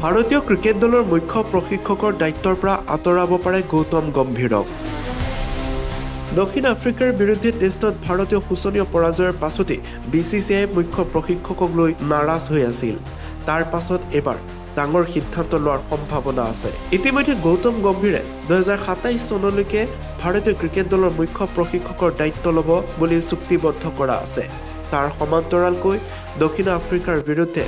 ভাৰতীয় ক্ৰিকেট দলৰ মুখ্য প্ৰশিক্ষকৰ দায়িত্বৰ পৰা আঁতৰাব পাৰে গৌতম গম্ভীৰক। দক্ষিণ আফ্ৰিকাৰ বিৰুদ্ধে টেষ্টত ভাৰতীয় শোচনীয় পৰাজয়ৰ পাছতেই BCCI মুখ্য প্ৰশিক্ষকক লৈ নাৰাজ হৈ আছিল। তাৰ পাছত এবাৰ ডাঙৰ সিদ্ধান্ত লোৱাৰ সম্ভাৱনা আছে। ইতিমধ্যে গৌতম গম্ভীৰে 2027 চনলৈকে ভাৰতীয় ক্ৰিকেট দলৰ মুখ্য প্ৰশিক্ষকৰ দায়িত্ব ল'ব বুলি চুক্তিবদ্ধ কৰা আছে। তাৰ সমান্তৰালকৈ দক্ষিণ আফ্ৰিকাৰ বিৰুদ্ধে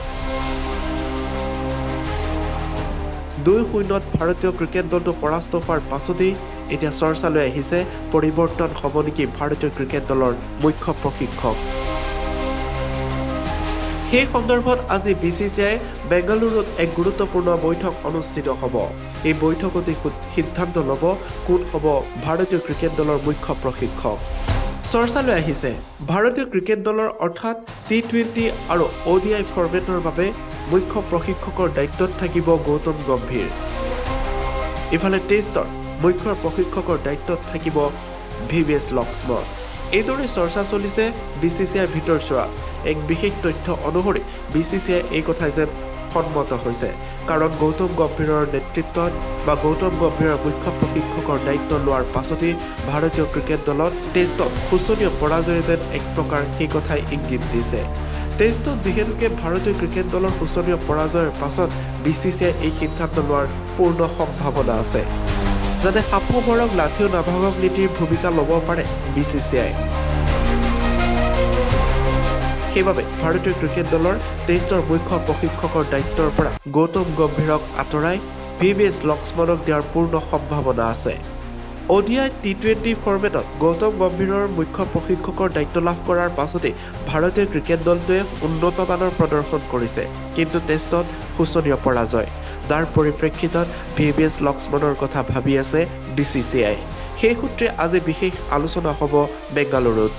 2-0 ভাৰতীয় ক্ৰিকেট দলটো পৰাস্ত হোৱাৰ পাছতেই এতিয়া চৰ্চালৈ আহিছে পৰিৱৰ্তন হ'ব নেকি ভাৰতীয় ক্ৰিকেট দলৰ মুখ্য প্ৰশিক্ষক। সেই সন্দৰ্ভত আজি BCCI বেংগালুৰুত এক গুৰুত্বপূৰ্ণ বৈঠক অনুষ্ঠিত হ'ব। এই বৈঠকতে সিদ্ধান্ত ল'ব কোন হ'ব ভাৰতীয় ক্ৰিকেট দলৰ মুখ্য প্ৰশিক্ষক। চৰ্চালৈ আহিছে ভাৰতীয় ক্ৰিকেট দলৰ অৰ্থাৎ T20 আৰু ODI ফৰ্মেটৰ বাবে মুখ্য প্ৰশিক্ষকৰ দায়িত্বত থাকিব গৌতম গম্ভীৰ। ইফালে টেষ্টৰ মুখ্য প্ৰশিক্ষকৰ দায়িত্বত থাকিব VVS লক্ষ্মণ। এইদৰে চৰ্চা চলিছে BCCI ভিতৰচোৱা। এক বিশেষ তথ্য অনুসৰি BCCI এই কথাই যেন সন্মত হৈছে, কাৰণ গৌতম গম্ভীৰৰ নেতৃত্বত বা গৌতম গম্ভীৰৰ মুখ্য প্ৰশিক্ষকৰ দায়িত্ব লোৱাৰ পাছতেই ভাৰতীয় ক্ৰিকেট দলত টেষ্টত শোচনীয় পৰাজয়ে যেন এক প্ৰকাৰ সেই কথাই ইংগিত দিছে। টেষ্টত যিহেতুকে ভাৰতীয় ক্ৰিকেট দলৰ শোচনীয় পৰাজয়ৰ পাছত BCCI এই সিদ্ধান্ত লোৱাৰ পূৰ্ণ সম্ভাৱনা আছে, যাতে সাপো মৰক লাঠিও নাভাগক নীতিৰ ভূমিকা ল'ব পাৰে BCCI। সেইবাবে ভাৰতীয় ক্ৰিকেট দলৰ টেষ্টৰ মুখ্য প্ৰশিক্ষকৰ দায়িত্বৰ পৰা গৌতম গম্ভীৰক আঁতৰাই VVS লক্ষ্মণক দিয়াৰ পূৰ্ণ সম্ভাৱনা আছে। ODI T20 ফৰ্মেটত গৌতম গম্ভীৰৰ মুখ্য প্ৰশিক্ষকৰ দায়িত্ব লাভ কৰাৰ পাছতেই ভাৰতীয় ক্ৰিকেট দলটোৱে উন্নতমানৰ প্ৰদৰ্শন কৰিছে, কিন্তু টেষ্টত শোচনীয় পৰাজয়, যাৰ পৰিপ্ৰেক্ষিতত VVS লক্ষ্মণৰ কথা ভাবি আছে BCCI। সেই সূত্ৰে আজি বিশেষ আলোচনা হ'ব বেংগালুৰুত।